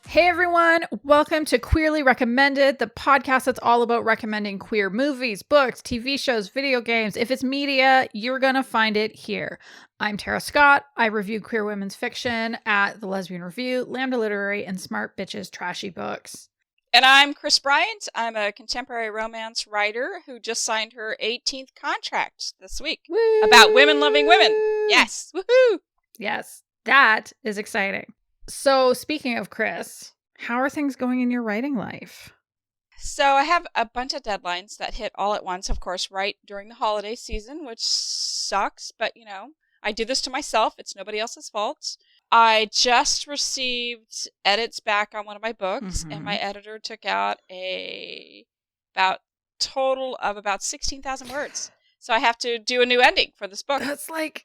Hey everyone, welcome to Queerly Recommended, the podcast that's all about recommending queer movies, books, TV shows, video games. If it's media, you're going to find it here. I'm Tara Scott. I review queer women's fiction at The Lesbian Review, Lambda Literary, and Smart Bitches Trashy Books. And I'm Kris Bryant. I'm a contemporary romance writer who just signed her 18th contract this week. Woo! About women loving women. Yes. Woohoo! Yes, that is exciting. So speaking of Kris, how are things going in your writing life? So I have a bunch of deadlines that hit all at once, of course, right during the holiday season, which sucks. But, you know, I do this to myself. It's nobody else's fault. I just received edits back on one of my books, and my editor took out total of about 16,000 words. So I have to do a new ending for this book. That's like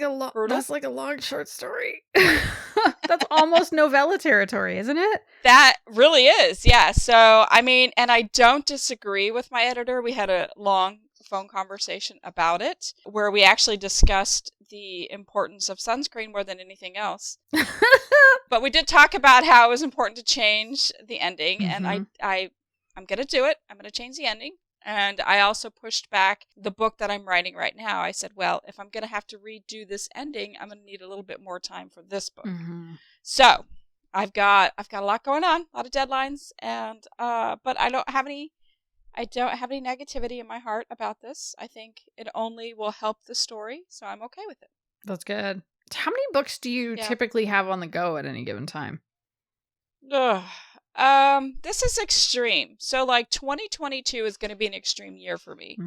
a long short story. That's almost novella territory, isn't it? That really is, yeah. So, I mean, and I don't disagree with my editor. We had a long phone conversation about it, where we actually discussed the importance of sunscreen more than anything else. But we did talk about how it was important to change the ending, and I'm going to do it. I'm going to change the ending. And I also pushed back the book that I'm writing right now. I said, well, if I'm going to have to redo this ending, I'm going to need a little bit more time for this book. So I've got a lot going on, a lot of deadlines, and but I don't have any negativity in my heart about this. I think it only will help the story, so I'm okay with it. That's good. How many books do you typically have on the go at any given time? This is extreme. So like 2022 is going to be an extreme year for me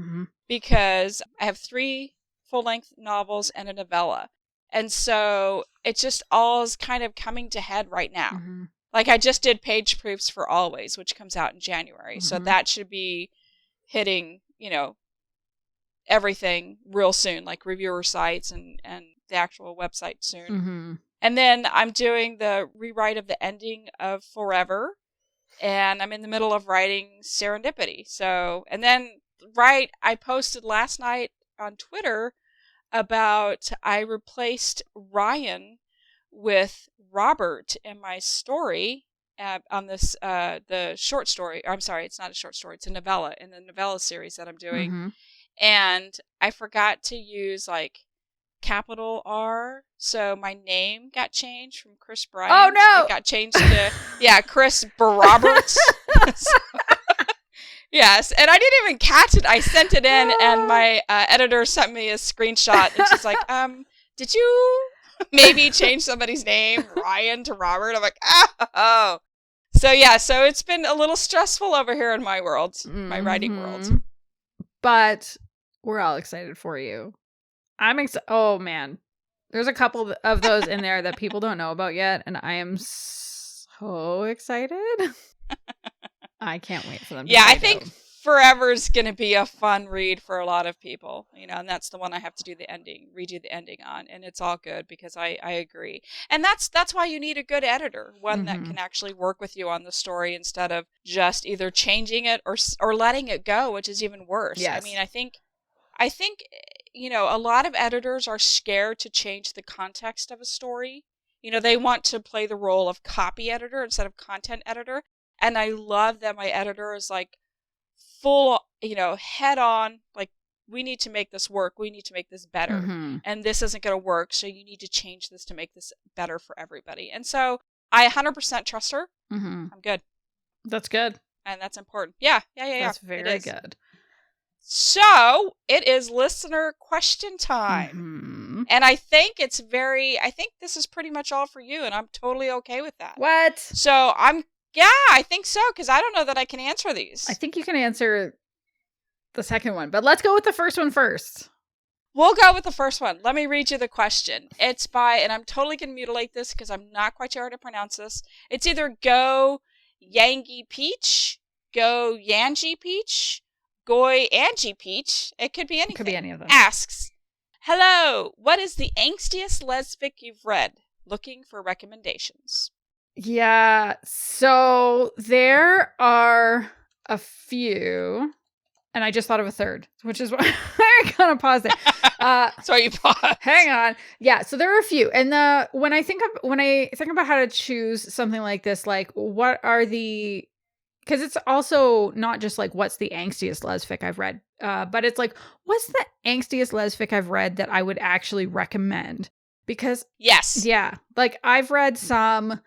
because I have 3 full-length novels and a novella. And so it just all is kind of coming to head right now. Like I just did page proofs for Always, which comes out in January. So that should be hitting, you know, everything real soon, like reviewer sites and the actual website soon. And then I'm doing the rewrite of the ending of Forever. And I'm in the middle of writing Serendipity. So, and then, I posted last night on Twitter about I replaced Ryan with Robert in my story on this, the short story. I'm sorry, it's not a short story. It's a novella in the novella series that I'm doing. And I forgot to use like capital R, so my name got changed from Kris Bryant. Oh no! It got changed to Kris Broberts. Yes, and I didn't even catch it. I sent it in, and my editor sent me a screenshot, and she's like, "Did you maybe change somebody's name, Ryan to Robert?" I'm like, "Oh." So it's been a little stressful over here in my world, my writing world. But we're all excited for you. I'm excited. Oh man, there's a couple of those in there that people don't know about yet, and I am so excited. I can't wait for them to I think Forever's going to be a fun read for a lot of people, you know, and that's the one I have to redo the ending on, and it's all good because I agree. And that's why you need a good editor, one that can actually work with you on the story instead of just either changing it or letting it go, which is even worse. Yes. I mean, I think you know, a lot of editors are scared to change the context of a story. You know, they want to play the role of copy editor instead of content editor. And I love that my editor is like full, you know, head on, like, we need to make this work. We need to make this better. And this isn't going to work. So you need to change this to make this better for everybody. And so I 100% trust her. I'm good. That's good. And that's important. Yeah. That's very good. So it is listener question time. And I think this is pretty much all for you, and I'm totally okay with that. What? So I think so, because I don't know that I can answer these. I think you can answer the second one, but let's go with the first one first. We'll go with the first one. Let me read you the question. It's by, and I'm totally going to mutilate this because I'm not quite sure how to pronounce this. It's either Go Yangi Peach, Go Yanji Peach, Goy Angie Peach. It could be anything. Could be any of them. Asks, hello, what is the angstiest lesfic you've read? Looking for recommendations. Yeah, so there are a few, and I just thought of a third, which is why I gotta pause there. So you pause. Hang on. Yeah, so there are a few. And when I think about how to choose something like this, like what are the, because it's also not just like what's the angstiest lesfic I've read, but it's like what's the angstiest lesfic I've read that I would actually recommend? Because yes, yeah, like I've read some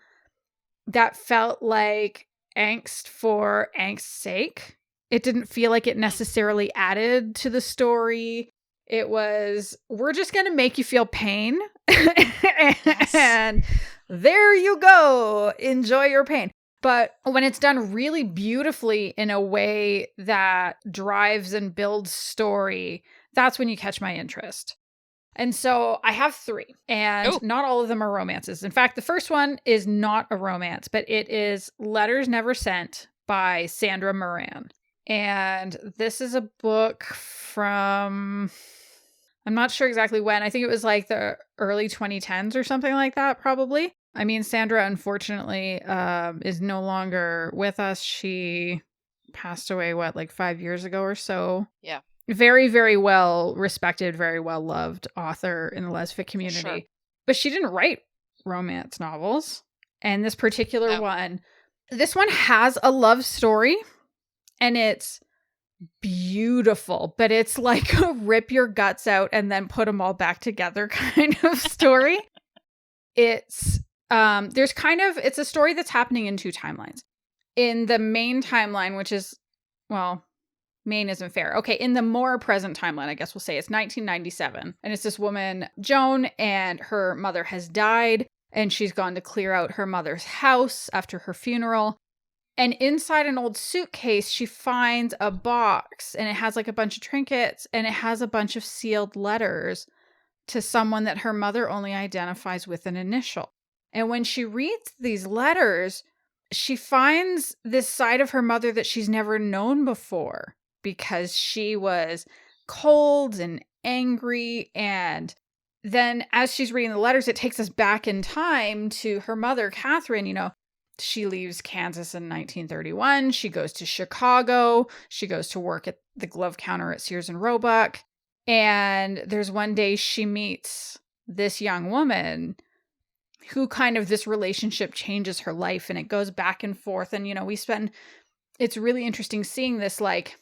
that felt like angst for angst's sake. It didn't feel like it necessarily added to the story. It was, we're just going to make you feel pain. And there you go. Enjoy your pain. But when it's done really beautifully in a way that drives and builds story, that's when you catch my interest. And so I have 3, and not all of them are romances. In fact, the first one is not a romance, but it is Letters Never Sent by Sandra Moran. And this is a book from, I'm not sure exactly when. I think it was like the early 2010s or something like that, probably. I mean, Sandra, unfortunately, is no longer with us. She passed away, like 5 years ago or so? Yeah. Very, very well respected, very well loved author in the lesfic community. Sure. But she didn't write romance novels. And this particular one, this one has a love story. And it's beautiful, but it's like a rip your guts out and then put them all back together kind of story. It's it's a story that's happening in 2 timelines. In the main timeline, which is, well, main isn't fair. Okay, in the more present timeline, I guess we'll say it's 1997. And it's this woman, Joan, and her mother has died. And she's gone to clear out her mother's house after her funeral. And inside an old suitcase, she finds a box. And it has like a bunch of trinkets. And it has a bunch of sealed letters to someone that her mother only identifies with an initial. And when she reads these letters, she finds this side of her mother that she's never known before. Because she was cold and angry. And then as she's reading the letters, it takes us back in time to her mother, Catherine. You know, she leaves Kansas in 1931. She goes to Chicago. She goes to work at the glove counter at Sears and Roebuck. And there's one day she meets this young woman who kind of, this relationship changes her life. And it goes back and forth. And, you know, it's really interesting seeing this, like,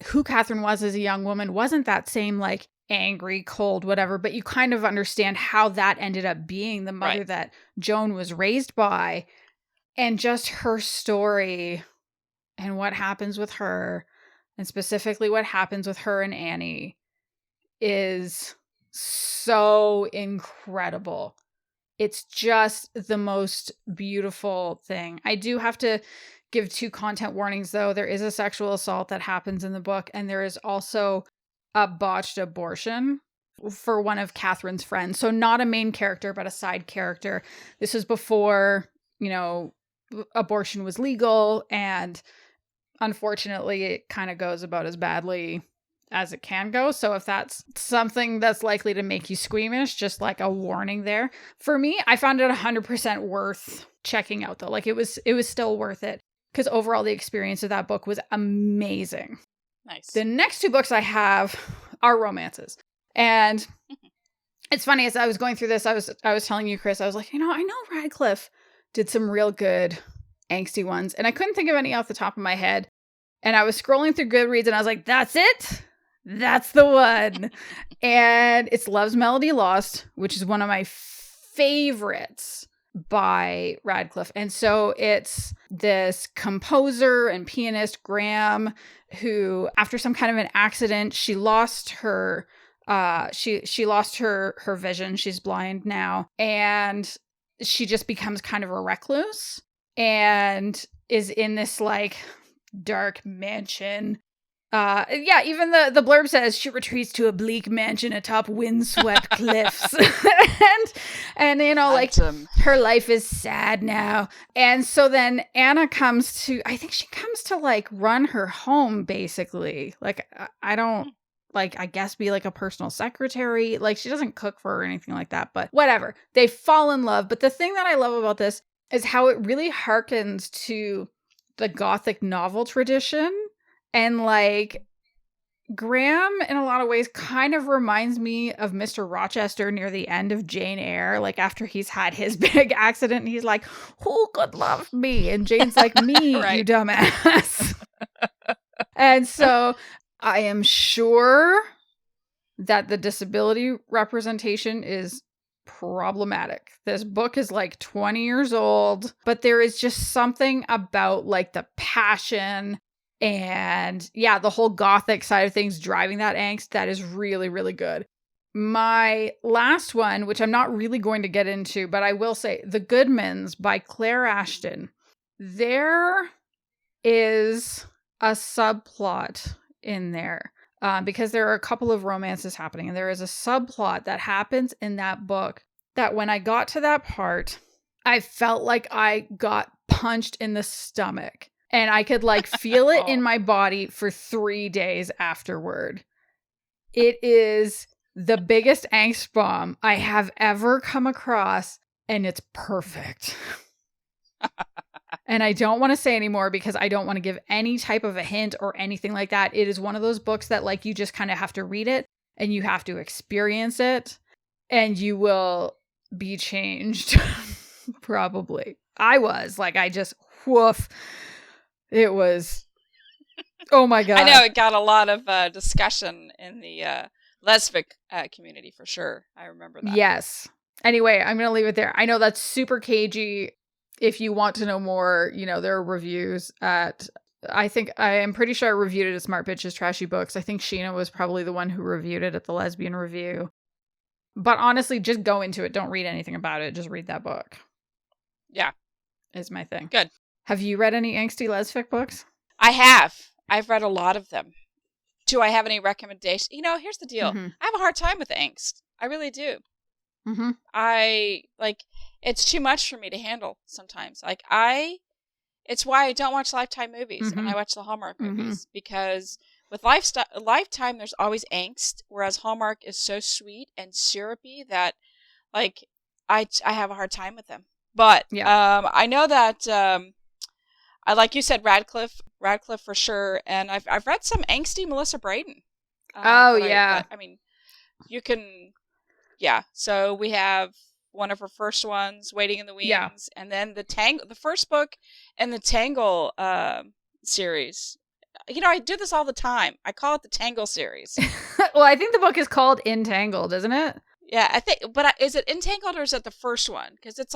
who Catherine was as a young woman wasn't that same like angry, cold, whatever, but you kind of understand how that ended up being the mother that Joan was raised by, and just her story and what happens with her, and specifically what happens with her and Annie, is so incredible. It's just the most beautiful thing. I do have to give 2 content warnings, though. There is a sexual assault that happens in the book, and there is also a botched abortion for one of Catherine's friends. So not a main character, but a side character. This was before, you know, abortion was legal, and unfortunately it kind of goes about as badly as it can go. So if that's something that's likely to make you squeamish, just like a warning there. For me, I found it 100% worth checking out, though. Like it was still worth it. Because overall, the experience of that book was amazing. Nice. The next 2 books I have are romances. And it's funny, as I was going through this, I was telling you, Kris, I was like, you know, I know Radclyffe did some real good angsty ones. And I couldn't think of any off the top of my head. And I was scrolling through Goodreads and I was like, that's it. That's the one. And it's Love's Melody Lost, which is one of my favorites by Radclyffe. And so it's this composer and pianist, Graham, who after some kind of an accident, she lost her she lost her vision. She's blind now, and she just becomes kind of a recluse and is in this like dark mansion. Even the blurb says she retreats to a bleak mansion atop windswept cliffs. and you know, like her life is sad now. And so then Anna comes to like run her home, basically. Like, I don't, like, I guess be like a personal secretary. Like, she doesn't cook for her or anything like that, but whatever. They fall in love. But the thing that I love about this is how it really harkens to the Gothic novel tradition. And like, Graham, in a lot of ways, kind of reminds me of Mr. Rochester near the end of Jane Eyre. Like, after he's had his big accident, and he's like, who could love me? And Jane's like, me, Right. you dumbass. And so I am sure that the disability representation is problematic. This book is like 20 years old, but there is just something about like the passion and the whole gothic side of things driving that angst that is really, really good. My last one, which I'm not really going to get into, but I will say, The Goodmans by Clare Ashton. There is a subplot in there because there are a couple of romances happening, and there is a subplot that happens in that book that when I got to that part, I felt like I got punched in the stomach. And I could like feel it in my body for 3 days afterward. It is the biggest angst bomb I have ever come across, and it's perfect. And I don't want to say anymore because I don't want to give any type of a hint or anything like that. It is one of those books that like you just kind of have to read it and you have to experience it and you will be changed. Probably. I was like, I just woof. It was, oh my God. I know it got a lot of discussion in the lesfic community for sure. I remember that. Yes. Anyway, I'm going to leave it there. I know that's super cagey. If you want to know more, you know, there are reviews at, I am pretty sure I reviewed it at Smart Bitches Trashy Books. I think Sheena was probably the one who reviewed it at the Lesbian Review. But honestly, just go into it. Don't read anything about it. Just read that book. Yeah. Is my thing. Good. Have you read any angsty lesfic books? I have. I've read a lot of them. Do I have any recommendations? You know, here's the deal. Mm-hmm. I have a hard time with angst. I really do. Mm-hmm. It's too much for me to handle sometimes. It's why I don't watch Lifetime movies and I watch the Hallmark movies because with Lifetime, there's always angst, whereas Hallmark is so sweet and syrupy that, like, I have a hard time with them. But I know that I like you said Radclyffe for sure, and I've read some angsty Melissa Brayden. You can, So we have one of her first ones, Waiting in the Wings, and then the first book in the Tangle series. You know, I do this all the time. I call it the Tangle series. Well, I think the book is called Entangled, isn't it? Yeah, I think, but is it Entangled or is it the first one? Because it's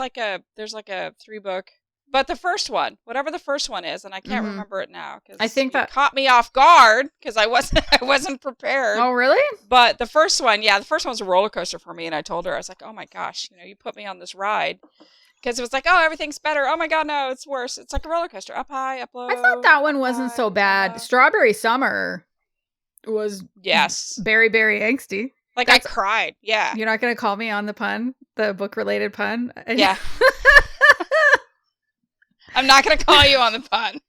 there's like a 3-book. But the first one, whatever the first one is, and I can't remember it now because I think that caught me off guard because I wasn't prepared. Oh, really? But the first one was a roller coaster for me, and I told her, I was like, oh my gosh, you put me on this ride because it was like, oh, everything's better. Oh my God, no, it's worse. It's like a roller coaster, up high, up low. I thought that one wasn't so bad. Strawberry Summer was very, very angsty. Like I cried. Yeah. You're not going to call me on the pun, the book related pun? Yeah. I'm not going to call you on the pun.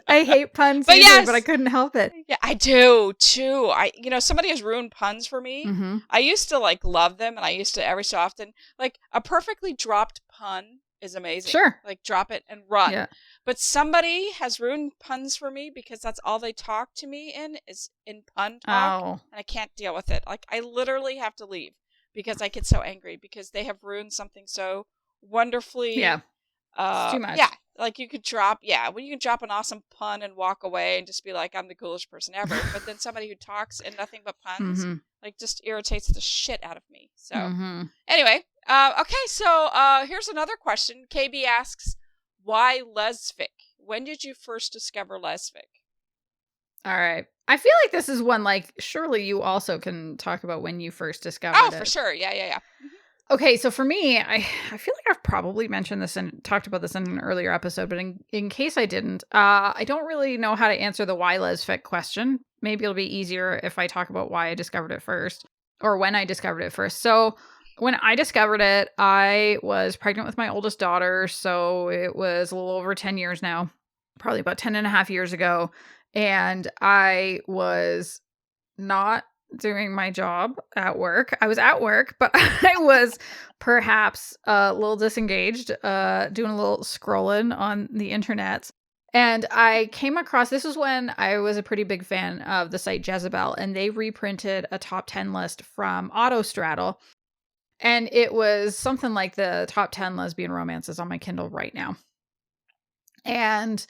I hate puns but I couldn't help it. Yeah, I do too. Somebody has ruined puns for me. Mm-hmm. I used to like love them, and I used to every so often, like a perfectly dropped pun is amazing. Sure. Like drop it and run. Yeah. But somebody has ruined puns for me because that's all they talk to me in pun talk. Oh. And I can't deal with it. Like I literally have to leave because I get so angry because they have ruined something so wonderfully. Yeah. It's too much. Yeah. Like you could drop an awesome pun and walk away and just be like, I'm the coolest person ever. But then somebody who talks in nothing but puns, like just irritates the shit out of me. So anyway, okay. So here's another question. KB asks, why lesfic? When did you first discover lesfic? All right. I feel like this is one, like, surely you also can talk about when you first discovered it. Oh, for sure. Yeah. Mm-hmm. Okay, so for me, I feel like I've probably mentioned this and talked about this in an earlier episode, but in case I didn't, I don't really know how to answer the why lesfic question. Maybe it'll be easier if I talk about why I discovered it first, or when I discovered it first. So when I discovered it, I was pregnant with my oldest daughter, so it was a little over 10 years now, probably about 10 and a half years ago, and I was not doing my job at work. I was at work, but I was perhaps a little disengaged, doing a little scrolling on the internet. And I came across, this was when I was a pretty big fan of the site Jezebel, and they reprinted a top 10 list from Autostraddle. And it was something like the top 10 lesbian romances on my Kindle right now. And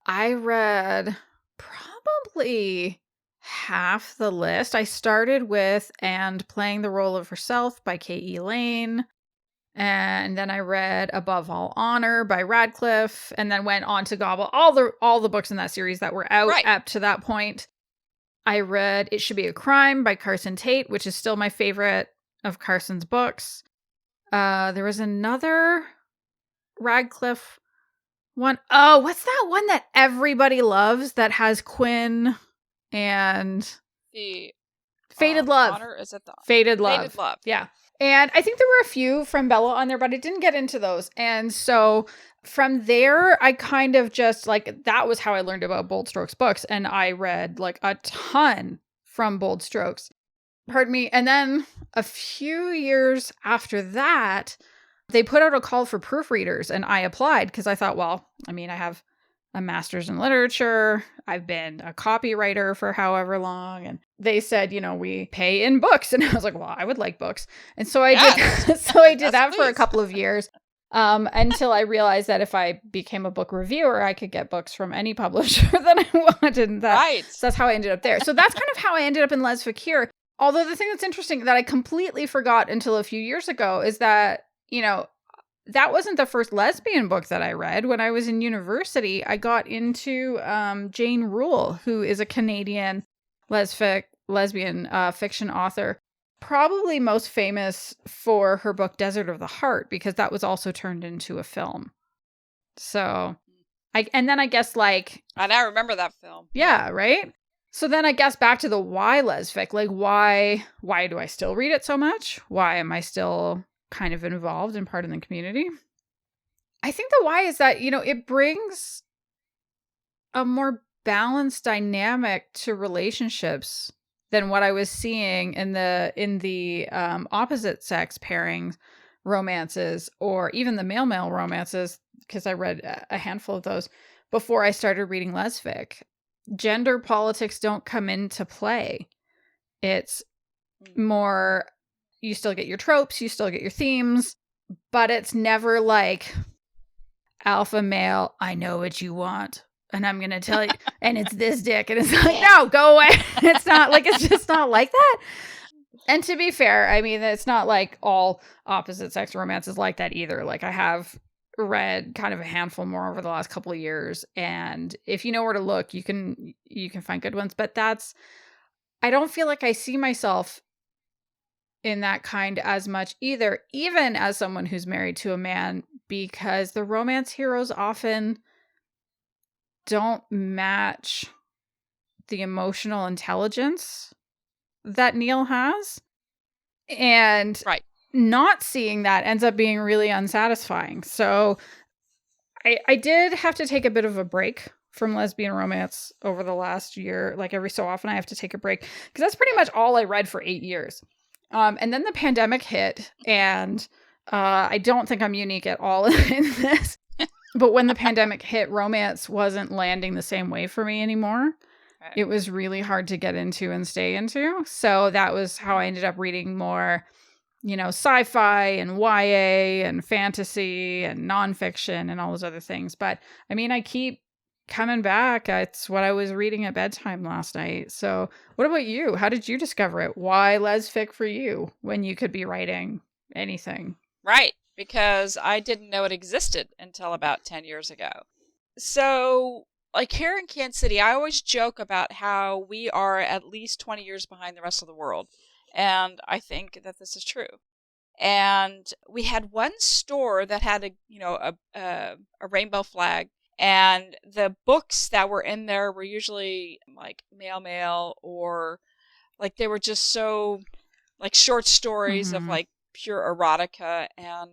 I read probably half the list. I started with And Playing the Role of Herself by K.E. Lane. And then I read Above All Honor by Radclyffe, and then went on to gobble all the books in that series that were out up to that point. I read It Should Be a Crime by Carson Tate, which is still my favorite of Carson's books. There was another Radclyffe one. Oh, what's that one that everybody loves that has Quinn and the Fated Love? Honor, is it the Fated Love? Fated Love. Yeah. And I think there were a few from Bella on there, but I didn't get into those. And so from there, I kind of just like, that was how I learned about Bold Strokes books. And I read like a ton from Bold Strokes. Pardon me. And then a few years after that, they put out a call for proofreaders, and I applied because I thought, well, I mean, I have a master's in literature. I've been a copywriter for however long. And they said, you know, we pay in books. And I was like, well, I would like books. And so I did that for a couple of years until I realized that if I became a book reviewer, I could get books from any publisher that I wanted. And so that's how I ended up there. So that's kind of how I ended up in lesfic here. Although the thing that's interesting that I completely forgot until a few years ago is that, you know, that wasn't the first lesbian book that I read. When I was in university, I got into Jane Rule, who is a Canadian lesbian fiction author, probably most famous for her book Desert of the Heart, because that was also turned into a film. So, and then I guess like... And I remember that film. Yeah, right? So then I guess back to the why lesfic, like why do I still read it so much? Why am I still kind of involved and part of the community? I think the why is that, you know, it brings a more balanced dynamic to relationships than what I was seeing in the opposite sex pairings romances, or even the male romances, because I read a handful of those before I started reading lesfic. Gender politics don't come into play. It's more, you still get your tropes, you still get your themes, but it's never like alpha male, I know what you want, and I'm going to tell you, and it's this dick, and it's like, no, go away. It's not like, it's just not like that. And to be fair, I mean, it's not like all opposite sex romances like that either. Like I have read kind of a handful more over the last couple of years, and if you know where to look, you can find good ones, but I don't feel like I see myself in that kind as much either, even as someone who's married to a man, because the romance heroes often don't match the emotional intelligence that Neil has. And not seeing that ends up being really unsatisfying. So I did have to take a bit of a break from lesbian romance over the last year. Like every so often I have to take a break, because that's pretty much all I read for 8 years. And then the pandemic hit, and I don't think I'm unique at all in this, but when the pandemic hit, romance wasn't landing the same way for me anymore. It was really hard to get into and stay into. So that was how I ended up reading more, you know, sci-fi and YA and fantasy and nonfiction and all those other things. But I mean, I keep coming back. It's what I was reading at bedtime last night. So what about you? How did you discover it? Why lesfic for you when you could be writing anything? Right, because I didn't know it existed until about 10 years ago. So, like here in Kansas City, I always joke about how we are at least 20 years behind the rest of the world. And I think that this is true. And we had one store that had a rainbow flag. And the books that were in there were usually like male, or like they were just so like short stories of like pure erotica. And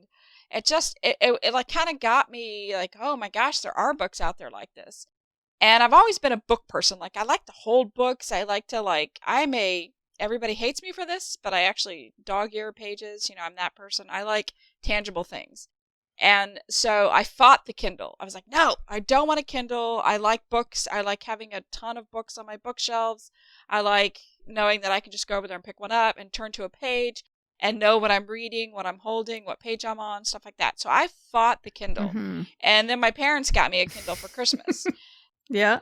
it like kind of got me like, oh my gosh, there are books out there like this. And I've always been a book person. Like I like to hold books. I like to everybody hates me for this, but I actually dog ear pages. You know, I'm that person. I like tangible things. And so I fought the Kindle. I was like, no, I don't want a Kindle. I like books. I like having a ton of books on my bookshelves. I like knowing that I can just go over there and pick one up and turn to a page and know what I'm reading, what I'm holding, what page I'm on, stuff like that. So I fought the Kindle. And then my parents got me a Kindle for Christmas. Yeah.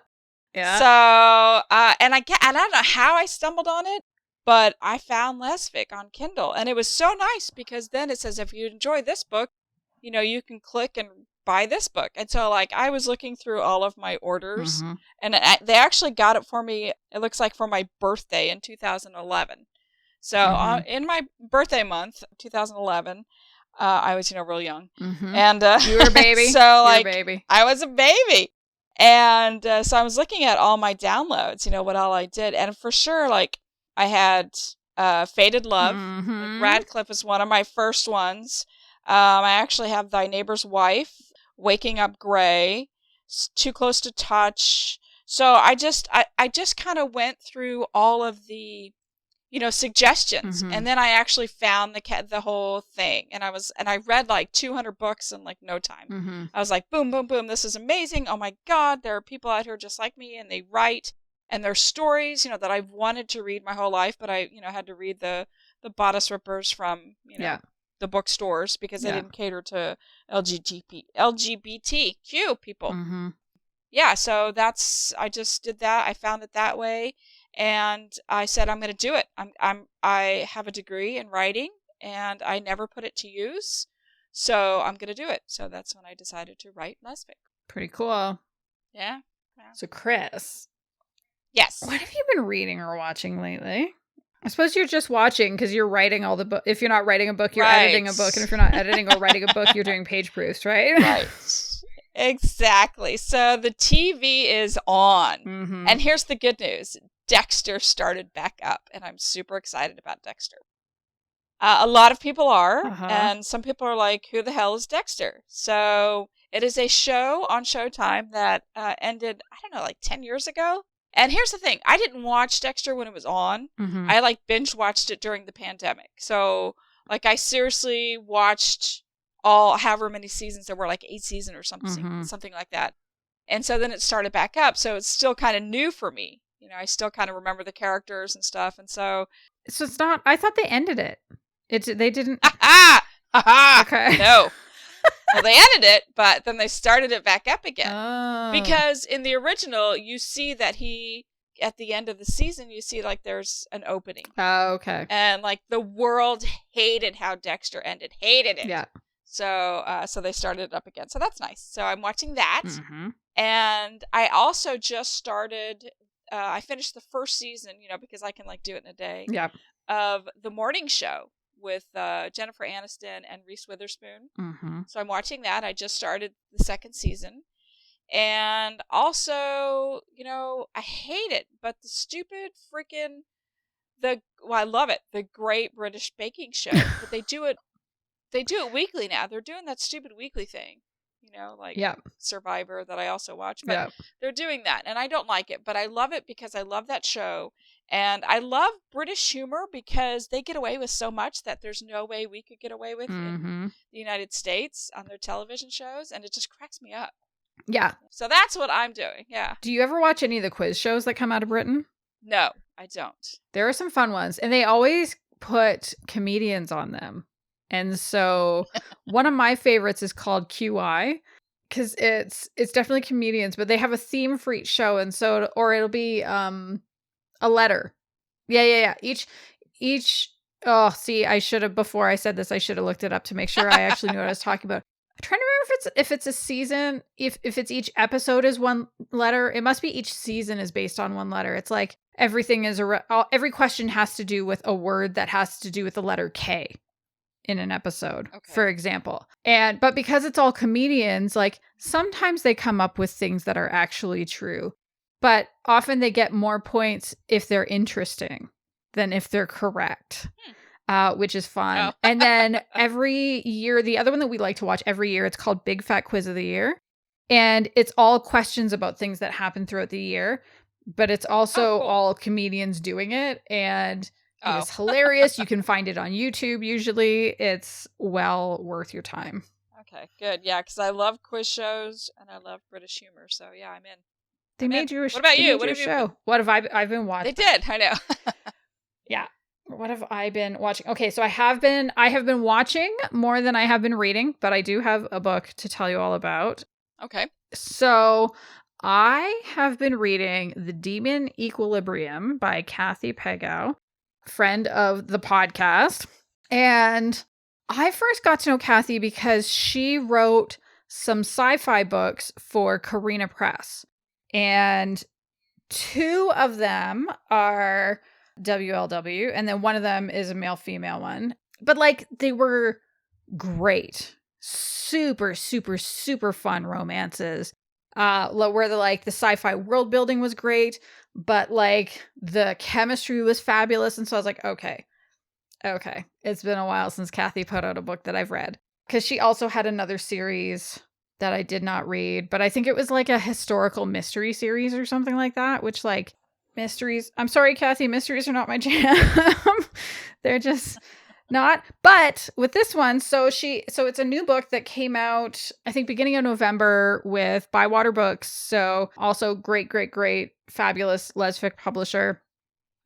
So, and I don't know how I stumbled on it, but I found lesfic on Kindle. And it was so nice because then it says, if you enjoy this book, you know, you can click and buy this book. And so, like, I was looking through all of my orders, and they actually got it for me, it looks like for my birthday in 2011. So in my birthday month, 2011, I was, you know, real young. And you were a baby. So, like, baby. I was a baby. And so I was looking at all my downloads, you know, what all I did. And for sure, like, I had Fated Love. Like, Radclyffe was one of my first ones. I actually have Thy Neighbor's Wife, Waking Up Gray, Too Close to Touch. So I just kind of went through all of the, you know, suggestions, and then I actually found the whole thing, and I read like 200 books in like no time. I was like, boom, boom, boom, this is amazing. Oh my God, there are people out here just like me, and they write, and their stories, you know, that I've wanted to read my whole life, but I, you know, had to read the bodice rippers from, you know, the bookstores because they didn't cater to LGBTQ people. Yeah, so I just did that. I found it that way. And I said, I'm going to do it. I have a degree in writing, and I never put it to use, so I'm going to do it. So that's when I decided to write lesfic. Pretty cool. Yeah. So, Kris. Yes. What have you been reading or watching lately? I suppose you're just watching because you're writing all the book. If you're not writing a book, you're editing a book. And if you're not editing or writing a book, you're doing page proofs, right? Right. Exactly. So the TV is on. And here's the good news. Dexter started back up, and I'm super excited about Dexter. A lot of people are, and some people are like, who the hell is Dexter? So it is a show on Showtime that ended, I don't know, like 10 years ago. And here's the thing. I didn't watch Dexter when it was on. I like binge watched it during the pandemic. So like I seriously watched all however many seasons there were, like 8 seasons or something like that. And so then it started back up. So it's still kind of new for me. You know, I still kind of remember the characters and stuff. And so it's not, I thought they ended it. They didn't. Okay. No. Well, they ended it, but then they started it back up again. Because in the original, you see that at the end of the season, you see like there's an opening. Oh, okay. And like the world hated how Dexter ended. Hated it. Yeah. So they started it up again. So that's nice. So I'm watching that. And I also just started, I finished the first season, you know, because I can like do it in a day. Yeah. Of The Morning Show with Jennifer Aniston and Reese Witherspoon. So I'm watching that. I just started the second season. And also, you know, I hate it, but the stupid freaking, I love it, the Great British Baking Show. But they do it weekly now. They're doing that stupid weekly thing, you know, like Survivor that I also watch. But they're doing that, and I don't like it, but I love it because I love that show. And I love British humor because they get away with so much that there's no way we could get away with in the United States on their television shows. And it just cracks me up. Yeah. So that's what I'm doing. Yeah. Do you ever watch any of the quiz shows that come out of Britain? No, I don't. There are some fun ones. And they always put comedians on them. And so one of my favorites is called QI. Because it's definitely comedians, but they have a theme for each show. And so, or it'll be a letter. Yeah. Each. Oh, see, I should have, before I said this, I should have looked it up to make sure I actually knew what I was talking about. I'm trying to remember if it's a season, if it's each episode is one letter. It must be each season is based on one letter. It's like everything is every question has to do with a word that has to do with the letter K in an episode, for example. But because it's all comedians, like sometimes they come up with things that are actually true. But often they get more points if they're interesting than if they're correct, which is fun. Oh. And then every year, the other one that we like to watch every year, it's called Big Fat Quiz of the Year. And it's all questions about things that happen throughout the year. But it's also all comedians doing it. And it's hilarious. You can find it on YouTube usually. It's well worth your time. Okay, good. Yeah, because I love quiz shows and I love British humor. So yeah, I'm in. They made you a show. What about you? What have you show? been? What have I've been watching? They did. I know. Yeah. What have I been watching? Okay, so I have been watching more than I have been reading, but I do have a book to tell you all about. Okay. So I have been reading The Demon Equilibrium by Cathy Pegau, friend of the podcast. And I first got to know Cathy because she wrote some sci-fi books for Carina Press. And 2 of them are WLW, and then one of them is a male-female one. But like, they were great. Super, super, super fun romances. Where the sci-fi world building was great, but like the chemistry was fabulous. And so I was like, okay. It's been a while since Cathy put out a book that I've read. Because she also had another series that I did not read, but I think it was like a historical mystery series or something like that, which like mysteries, I'm sorry, Cathy, mysteries are not my jam. They're just not. But with this one, so it's a new book that came out, I think, beginning of November with Bywater Books. So also great, fabulous lesfic publisher.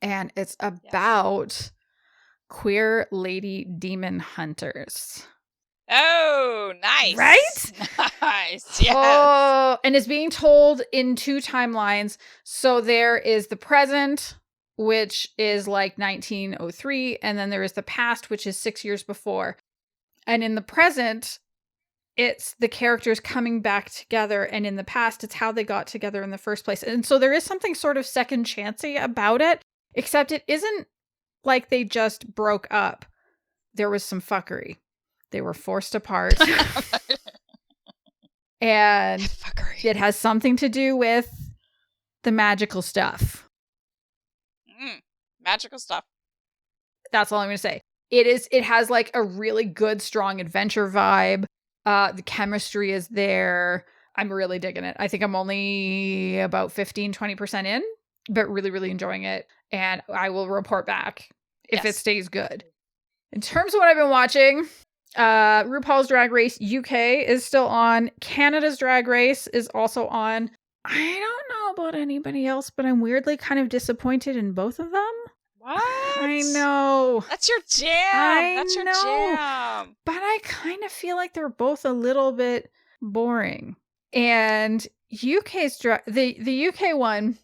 And it's about queer lady demon hunters. Oh, nice. Right? Nice. Yes. Oh, and it's being told in 2 timelines. So there is the present, which is like 1903, and then there is the past, which is 6 years before. And in the present, it's the characters coming back together, and in the past, it's how they got together in the first place. And so there is something sort of second chancey about it, except it isn't like they just broke up. There was some fuckery. They were forced apart. And fuckery. It has something to do with the magical stuff. Magical stuff. That's all I'm going to say. It has like a really good, strong adventure vibe. The chemistry is there. I'm really digging it. I think I'm only about 15-20% in, but really, really enjoying it. And I will report back if it stays good. In terms of what I've been watching, RuPaul's Drag Race UK is still on. Canada's Drag Race is also on. I don't know about anybody else, but I'm weirdly kind of disappointed in both of them. What? I know. That's your jam. That's your jam. But I kind of feel like they're both a little bit boring. And the UK one,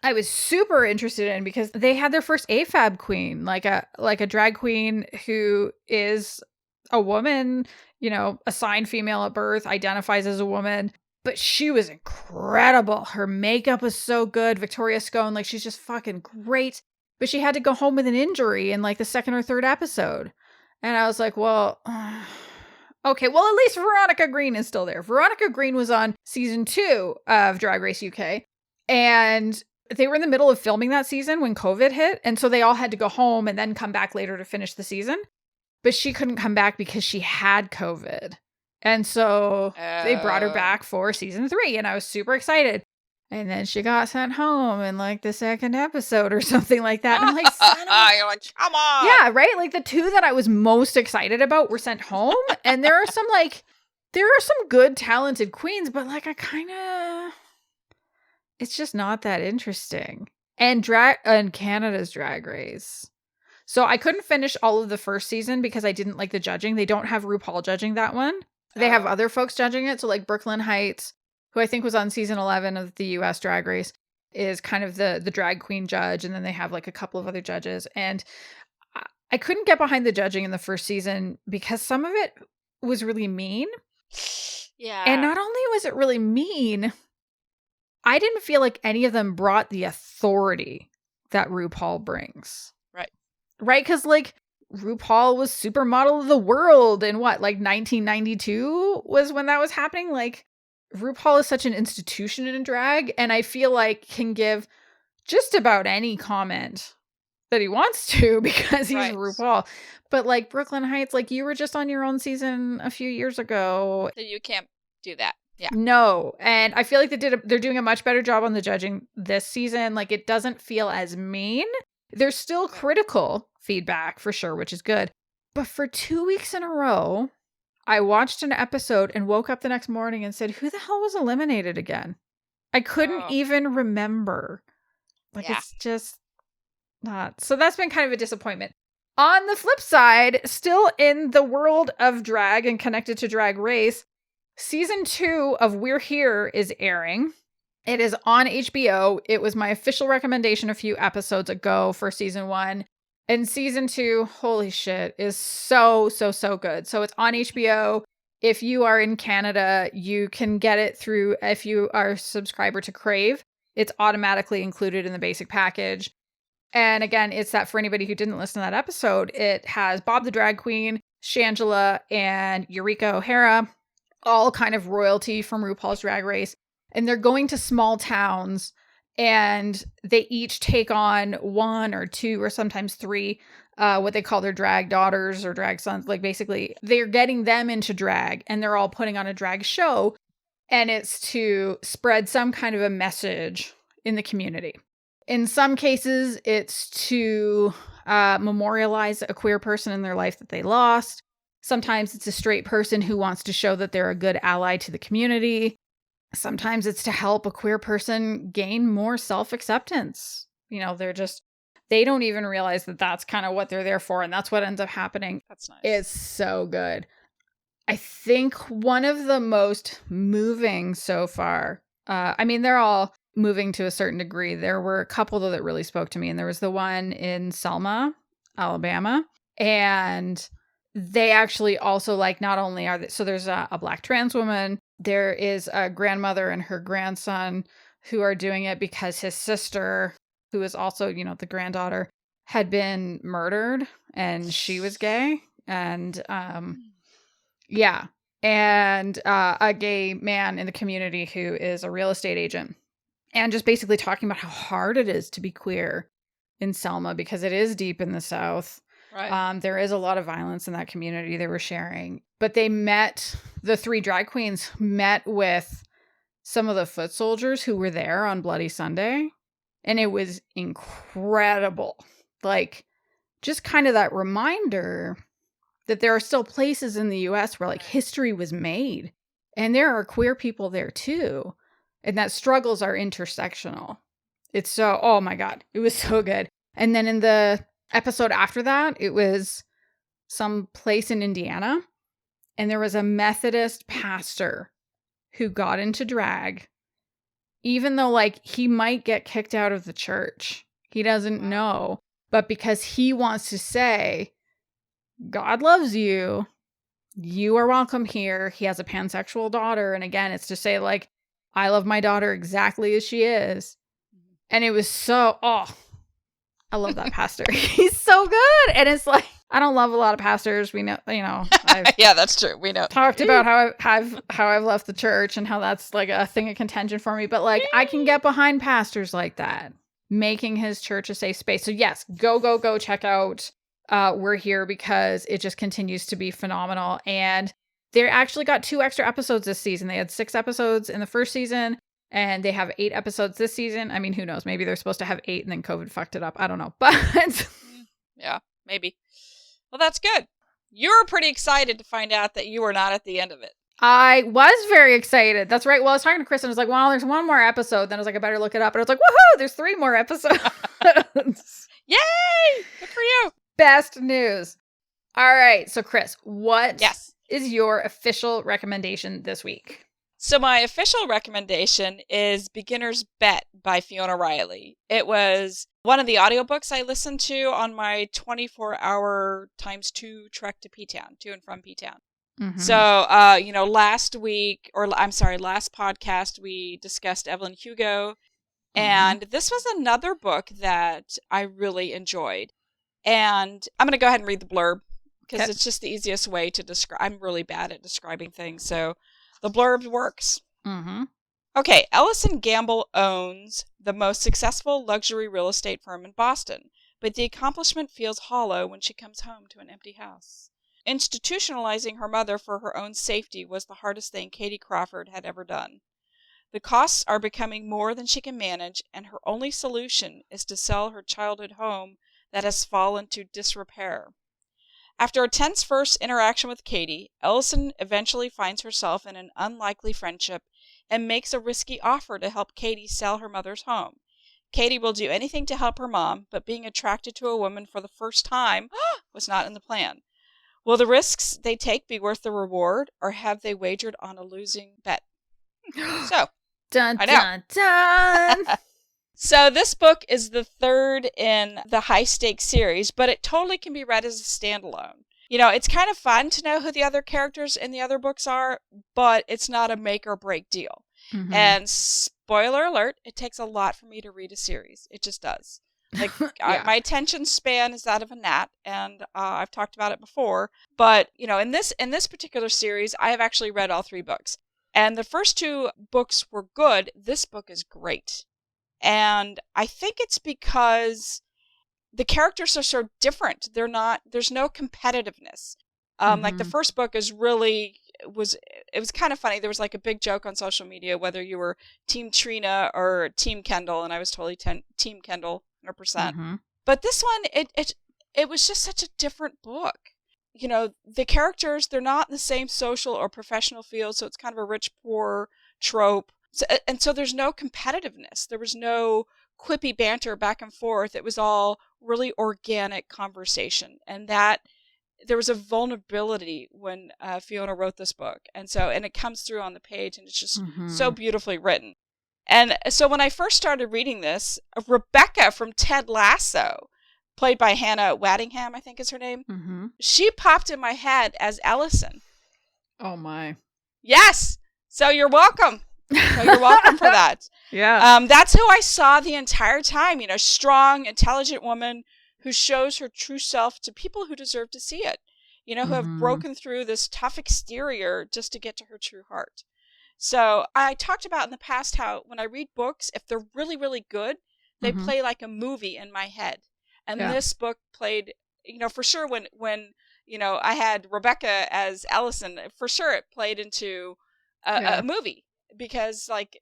I was super interested in because they had their first AFAB queen, like a drag queen who is a woman, assigned female at birth, identifies as a woman, but she was incredible. Her makeup was so good. Victoria Scone, like, she's just fucking great. But she had to go home with an injury in like the 2nd or 3rd episode. And I was like, well, okay, well, at least Veronica Green is still there. Veronica Green was on season 2 of Drag Race UK. And they were in the middle of filming that season when COVID hit. And so they all had to go home and then come back later to finish the season. But she couldn't come back because she had COVID. And so they brought her back for season 3. And I was super excited. And then she got sent home in like the 2nd episode or something like that. And I'm like, you're like, come on. Yeah, right? Like the 2 that I was most excited about were sent home. And there are some good, talented queens, but like it's just not that interesting. And Canada's Drag Race. So I couldn't finish all of the first season because I didn't like the judging. They don't have RuPaul judging that one. They have other folks judging it. So like Brooklyn Heights, who I think was on season 11 of the US Drag Race, is kind of the drag queen judge. And then they have like a couple of other judges. And I couldn't get behind the judging in the first season because some of it was really mean. Yeah. And not only was it really mean, I didn't feel like any of them brought the authority that RuPaul brings. Right? Because like RuPaul was supermodel of the world in what, like 1992 was when that was happening. Like RuPaul is such an institution in drag, and I feel like can give just about any comment that he wants to because he's RuPaul. But like Brooklyn Heights, like you were just on your own season a few years ago. So you can't do that. Yeah. No. And I feel like they're doing a much better job on the judging this season. Like it doesn't feel as mean. There's still critical feedback for sure, which is good. But for 2 weeks in a row, I watched an episode and woke up the next morning and said, who the hell was eliminated again? I couldn't even remember. Like, it's just not. So that's been kind of a disappointment. On the flip side, still in the world of drag and connected to Drag Race, season 2 of We're Here is airing. It is on HBO. It was my official recommendation a few episodes ago for season 1. And season 2, holy shit, is so good. So it's on HBO. If you are in Canada, you can get it through, if you are a subscriber to Crave, it's automatically included in the basic package. And again, it's that for anybody who didn't listen to that episode, it has Bob the Drag Queen, Shangela, and Eureka O'Hara, all kind of royalty from RuPaul's Drag Race. And they're going to small towns, and they each take on 1 or 2 or sometimes 3, what they call their drag daughters or drag sons. Like, basically, they're getting them into drag, and they're all putting on a drag show. And it's to spread some kind of a message in the community. In some cases, it's to memorialize a queer person in their life that they lost. Sometimes it's a straight person who wants to show that they're a good ally to the community. Sometimes it's to help a queer person gain more self-acceptance. You know, they don't even realize that that's kind of what they're there for. And that's what ends up happening. That's nice. It's so good. I think one of the most moving so far, they're all moving to a certain degree. There were a couple though that really spoke to me. And there was the one in Selma, Alabama. And they actually also, like, not only are so there's a Black trans woman. There is a grandmother and her grandson who are doing it because his sister, who is also, you know, the granddaughter, had been murdered and she was gay. And, and a gay man in the community who is a real estate agent. And just basically talking about how hard it is to be queer in Selma because it is deep in the South. Right. There is a lot of violence in that community they were sharing. But the 3 drag queens met with some of the foot soldiers who were there on Bloody Sunday. And it was incredible. Like, just kind of that reminder that there are still places in the US where, like, history was made. And there are queer people there too. And that struggles are intersectional. It's so, oh my God, it was so good. And then in the episode after that, it was some place in Indiana. And there was a Methodist pastor who got into drag, even though, like, he might get kicked out of the church. He doesn't know. But because he wants to say, God loves you. You are welcome here. He has a pansexual daughter. And again, it's to say, like, I love my daughter exactly as she is. And it was so, I love that pastor. He's so good. And it's like, I don't love a lot of pastors. We know, yeah, that's true. We know. Talked about how I've left the church and how that's like a thing of contention for me. But, like, I can get behind pastors like that, making his church a safe space. So yes, go check out We're Here, because it just continues to be phenomenal. And they actually got 2 extra episodes this season. They had 6 episodes in the first season, and they have 8 episodes this season. I mean, who knows? Maybe they're supposed to have 8 and then COVID fucked it up. I don't know. But yeah, maybe. Well, that's good. You were pretty excited to find out that you were not at the end of it. I was very excited. That's right. Well, I was talking to Kris and I was like, well, there's 1 more episode. Then I was like, I better look it up. And I was like, woohoo, there's 3 more episodes. Yay! Good for you. Best news. All right. So, Kris, what Yes. is your official recommendation this week? So my official recommendation is Beginner's Bet by Fiona Riley. It was one of the audiobooks I listened to on my 24-hour × 2 trek to P-Town, to and from P-Town. Mm-hmm. So, last podcast, we discussed Evelyn Hugo. Mm-hmm. And this was another book that I really enjoyed. And I'm going to go ahead and read the blurb, because it's just the easiest way to describe. I'm really bad at describing things, so the blurb works. Mm-hmm. Okay, Ellison Gamble owns the most successful luxury real estate firm in Boston, but the accomplishment feels hollow when she comes home to an empty house. Institutionalizing her mother for her own safety was the hardest thing Katie Crawford had ever done. The costs are becoming more than she can manage, and her only solution is to sell her childhood home that has fallen to disrepair. After a tense first interaction with Katie, Ellison eventually finds herself in an unlikely friendship and makes a risky offer to help Katie sell her mother's home. Katie will do anything to help her mom, but being attracted to a woman for the first time was not in the plan. Will the risks they take be worth the reward, or have they wagered on a losing bet? So, dun, I know. Dun, dun. So this book is the third in the high stakes series, but it totally can be read as a standalone. You know, it's kind of fun to know who the other characters in the other books are, but it's not a make or break deal. Mm-hmm. And spoiler alert, it takes a lot for me to read a series. It just does. Like yeah. My attention span is that of a gnat, and I've talked about it before. But you know, in this particular series, I have actually read all 3 books, and the first 2 books were good. This book is great. And I think it's because the characters are so different. There's no competitiveness. Like the first book is really, it was kind of funny. There was like a big joke on social media, whether you were Team Trina or Team Kendall. And I was totally Team Kendall, 100%. Mm-hmm. But this one, it was just such a different book. You know, the characters, they're not in the same social or professional field. So it's kind of a rich, poor trope. So there's no competitiveness. There was no quippy banter back and forth. It was all really organic conversation. And that there was a vulnerability when Fiona wrote this book. And it comes through on the page, and it's just so beautifully written. And so when I first started reading this, Rebecca from Ted Lasso, played by Hannah Waddingham, I think is her name, she popped in my head as Ellison. Oh my. Yes. So you're welcome. So you're welcome for that. Yeah. That's who I saw the entire time. You know, strong, intelligent woman who shows her true self to people who deserve to see it. You know, who have broken through this tough exterior just to get to her true heart. So I talked about in the past how when I read books, if they're really, really good, they play like a movie in my head. And this book played, you know, for sure when you know, I had Rebecca as Ellison, for sure it played into a movie. Because like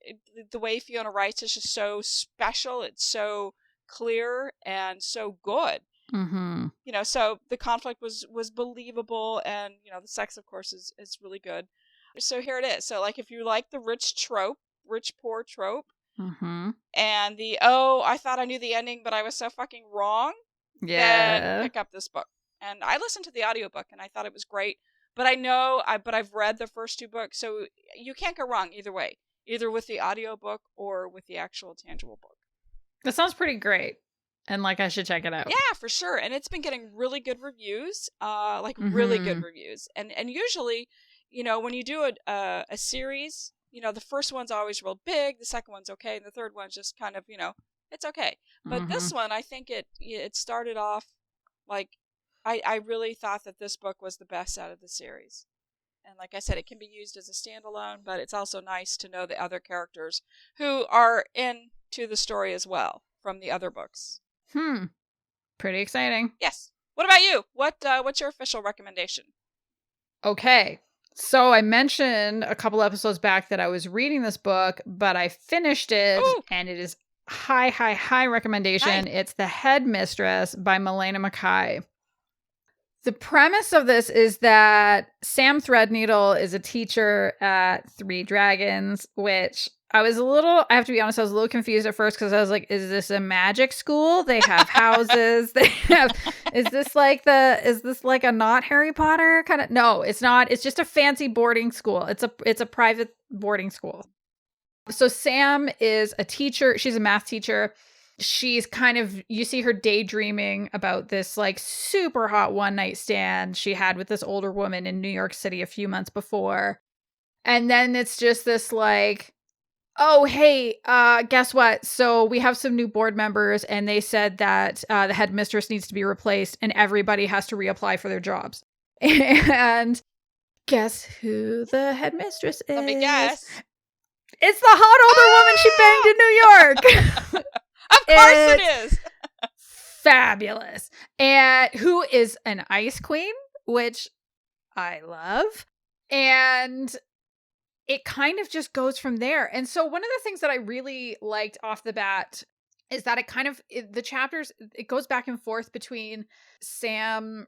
the way Fiona writes is just so special. It's so clear and so good. You know, so the conflict was believable, and you know, the sex, of course, is really good. So here it is. So like, if you like the rich poor trope, and the I thought I knew the ending, but I was so fucking wrong. Then pick up this book. And I listened to the audiobook, and I thought it was great. But I've read the first 2 books, so you can't go wrong either way, either with the audiobook or with the actual tangible book. That sounds pretty great. And like, I should check it out. Yeah, for sure. And it's been getting really good reviews, really good reviews. And usually, you know, when you do a series, you know, the first one's always real big, the second one's okay, and the third one's just kind of, you know, it's okay. But this one, I think it started off like, I really thought that this book was the best out of the series. And like I said, it can be used as a standalone, but it's also nice to know the other characters who are into the story as well from the other books. Pretty exciting. Yes. What about you? What's your official recommendation? Okay. So I mentioned a couple episodes back that I was reading this book, but I finished it. Ooh. And it is high recommendation. Nice. It's The Headmistress by Milena McKay. The premise of this is that Sam Threadneedle is a teacher at Three Dragons, which I have to be honest, I was a little confused at first because I was like, is this a magic school? They have houses. Is this like a not Harry Potter kind of? No, it's not. It's just a fancy boarding school. It's a private boarding school. So Sam is a teacher. She's a math teacher. She's you see her daydreaming about this like super hot one night stand she had with this older woman in New York City a few months before. And then it's just this like, oh, hey, guess what? So we have some new board members and they said that the headmistress needs to be replaced and everybody has to reapply for their jobs. And guess who the headmistress is? Let me guess. It's the hot older woman she banged in New York. Of course it is. Fabulous. And who is an ice queen, which I love. And it kind of just goes from there. And so one of the things that I really liked off the bat is that the chapters, it goes back and forth between Sam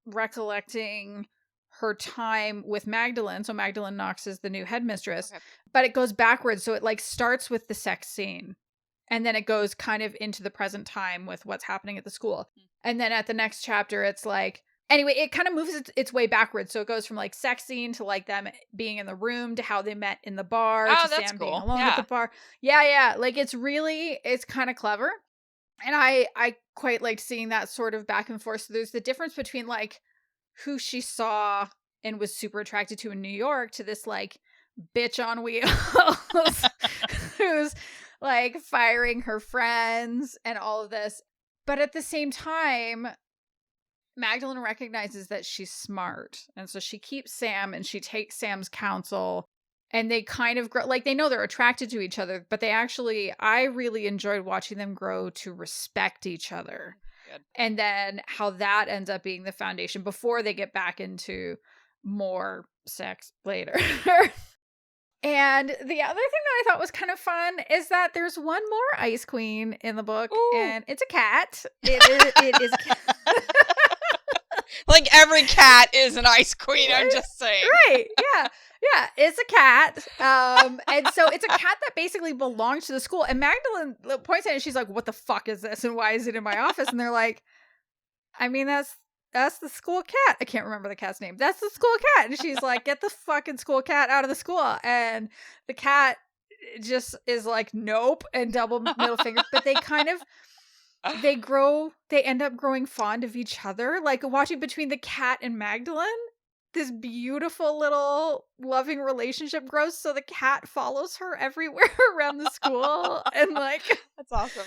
recollecting her time with Magdalene. So Magdalene Knox is the new headmistress, Okay. but it goes backwards. So it like starts with the sex scene and then it goes kind of into the present time with what's happening at the school. And then at the next chapter, it's like, anyway, it kind of moves its way backwards. So it goes from like sex scene to like them being in the room to how they met in the bar to that's Sam cool. being alone at the bar. Yeah. Like it's kind of clever. And I quite liked seeing that sort of back and forth. So there's the difference between like who she saw and was super attracted to in New York to this like bitch on wheels who's like firing her friends and all of this. But at the same time, Magdalene recognizes that she's smart. And so she keeps Sam and she takes Sam's counsel. And they kind of grow, like they know they're attracted to each other, but I really enjoyed watching them grow to respect each other. Good. And then how that ends up being the foundation before they get back into more sex later. And the other thing that I thought was kind of fun is that there's one more ice queen in the book. Ooh. And it's a cat. It is a cat. Like every cat is an ice queen, I'm just saying. Right. Yeah, it's a cat. And so it's a cat that basically belongs to the school. And Magdalene points at it and she's like, what the fuck is this? And why is it in my office? And they're like, I mean, that's the school cat. I can't remember the cat's name. That's the school cat. And she's like, get the fucking school cat out of the school. And the cat just is like, nope, and double middle finger. But they kind of, they end up growing fond of each other. Like watching between the cat and Magdalene, this beautiful little loving relationship grows. So the cat follows her everywhere around the school and like, that's awesome.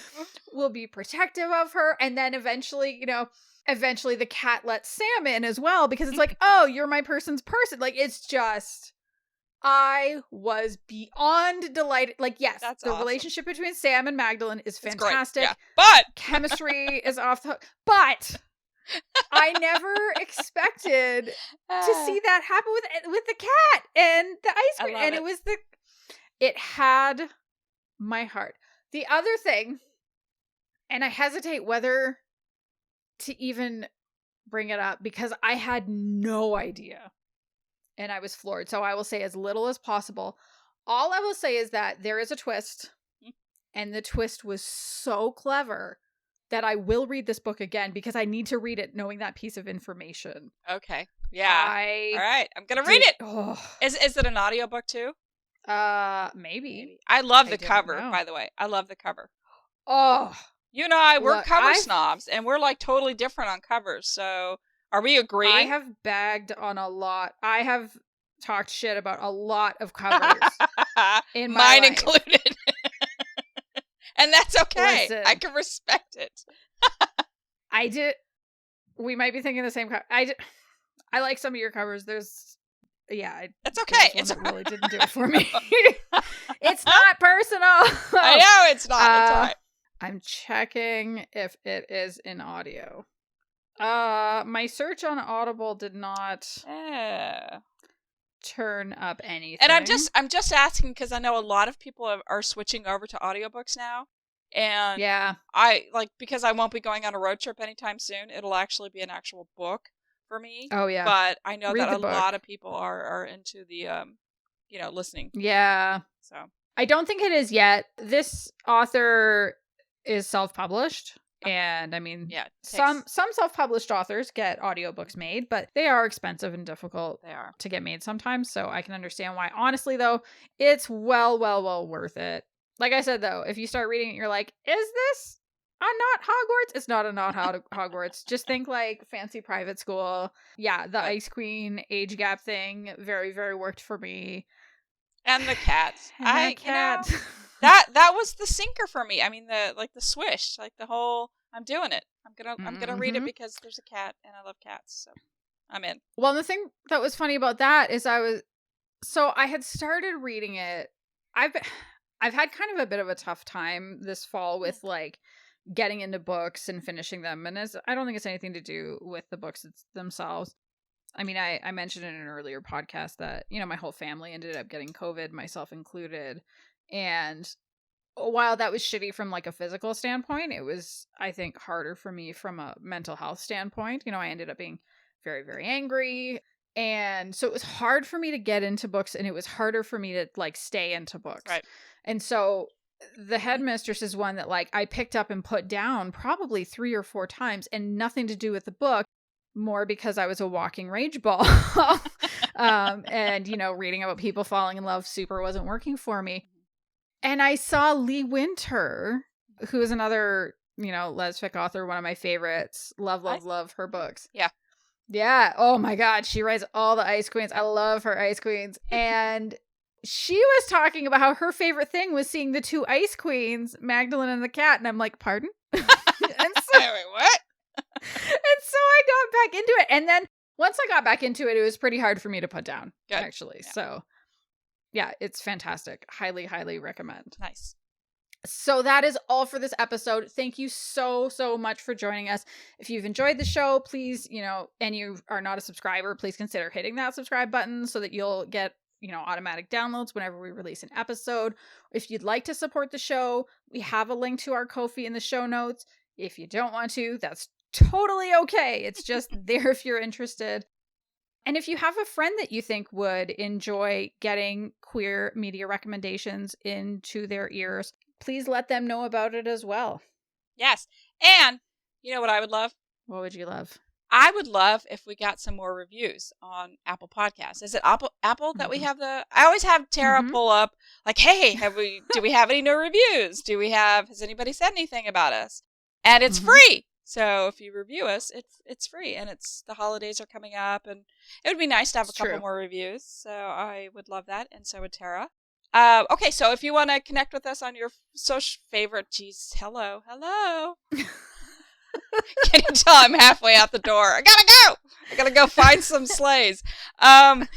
Will be protective of her. And then eventually the cat lets Sam in as well because it's like, oh, you're my person's person. Like it's just, I was beyond delighted. Like, yes, that's the awesome. Relationship between Sam and Magdalene is fantastic. Yeah. But chemistry is off the hook. But I never expected to see that happen with the cat and the ice cream. And it had my heart. The other thing, and I hesitate whether to even bring it up because I had no idea. And I was floored. So I will say as little as possible. All I will say is that there is a twist. And the twist was so clever that I will read this book again because I need to read it knowing that piece of information. Okay. Yeah. All right. I'm going to read it. Oh. Is it an audiobook too? Maybe. I love the cover, by the way. I love the cover. Oh. You and I, we're cover snobs, and we're like totally different on covers. So are we agreeing? I have bagged on a lot. I have talked shit about a lot of covers. In my Mine life. Included. And that's okay. Listen, I can respect it. I did. We might be thinking the same cover. I like some of your covers. That's okay. It really didn't do it for me. It's not personal. I know it's not. It's all right. I'm checking if it is in audio. My search on Audible did not turn up anything. And I'm just asking because I know a lot of people are switching over to audiobooks now. And yeah, I because I won't be going on a road trip anytime soon. It'll actually be an actual book for me. Oh yeah. But I know that a lot of people are into the listening. Yeah. So I don't think it is yet. This author is self-published. And I mean, some self-published authors get audiobooks made, but they are expensive and difficult to get made sometimes. So I can understand why. Honestly, though, it's well worth it. Like I said, though, if you start reading it, you're like, is this a not Hogwarts? It's not a not Hogwarts. Just think like fancy private school. Yeah, the Ice Queen age gap thing very, very worked for me. And the cats. Cat. That was the sinker for me. I mean, the swish, like the whole. I'm doing it. I'm gonna read it because there's a cat and I love cats, so I'm in. Well, the thing that was funny about that is I had started reading it. I've had kind of a bit of a tough time this fall with like getting into books and finishing them, and I don't think it's anything to do with the books themselves. I mean, I mentioned in an earlier podcast that my whole family ended up getting COVID, myself included. And while that was shitty from like a physical standpoint, it was, I think, harder for me from a mental health standpoint. I ended up being very, very angry. And so it was hard for me to get into books, and it was harder for me to like stay into books. Right. And so the Headmistress is one that like I picked up and put down probably 3 or 4 times, and nothing to do with the book, more because I was a walking rage ball. And, you know, reading about people falling in love super wasn't working for me. And I saw Lee Winter, who is another, you know, lesfic author, one of my favorites. Love her books. Yeah. Yeah. Oh my God. She writes all the Ice Queens. I love her Ice Queens. And she was talking about how her favorite thing was seeing the 2 Ice Queens, Magdalene and the cat. And I'm like, pardon? And so, Wait, what? and so I got back into it. And then once I got back into it, it was pretty hard for me to put down, actually. Yeah. So yeah, it's fantastic. Highly, highly recommend. Nice. So that is all for this episode. Thank you so, so much for joining us. If you've enjoyed the show, please, you know, and you are not a subscriber, please consider hitting that subscribe button so that you'll get, you know, automatic downloads whenever we release an episode. If you'd like to support the show, we have a link to our Ko-fi in the show notes. If you don't want to, that's totally okay. It's just there if you're interested. And if you have a friend that you think would enjoy getting queer media recommendations into their ears, please let them know about it as well. Yes. And you know what I would love? What would you love? I would love if we got some more reviews on Apple Podcasts. Is it Apple that we have I always have Tara pull up like, hey, do we have any new reviews? Has anybody said anything about us? And it's free. So if you review us, it's free, and the holidays are coming up, and it would be nice to have a couple more reviews. So I would love that, and so would Tara. Okay, so if you want to connect with us on your social favorite, hello. Can you tell I'm halfway out the door? I gotta go find some sleighs. I'm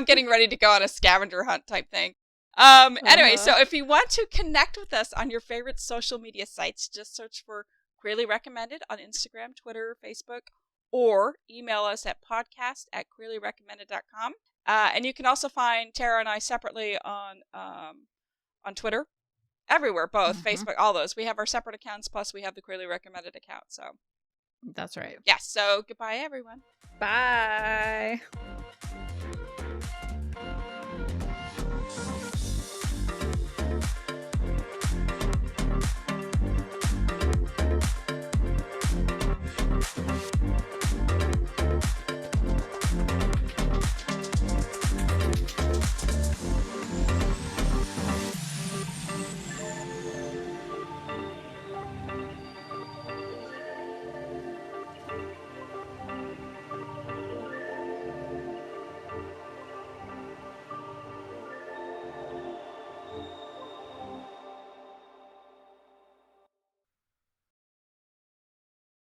getting ready to go on a scavenger hunt type thing. Anyway, so if you want to connect with us on your favorite social media sites, just search for Queerly Recommended on Instagram, Twitter, Facebook, or email us at podcast@queerlyrecommended.com. And you can also find Tara and I separately on Twitter, everywhere, both Facebook, all those. We have our separate accounts, plus we have the Queerly Recommended account. So that's right. Yes. So goodbye, everyone. Bye.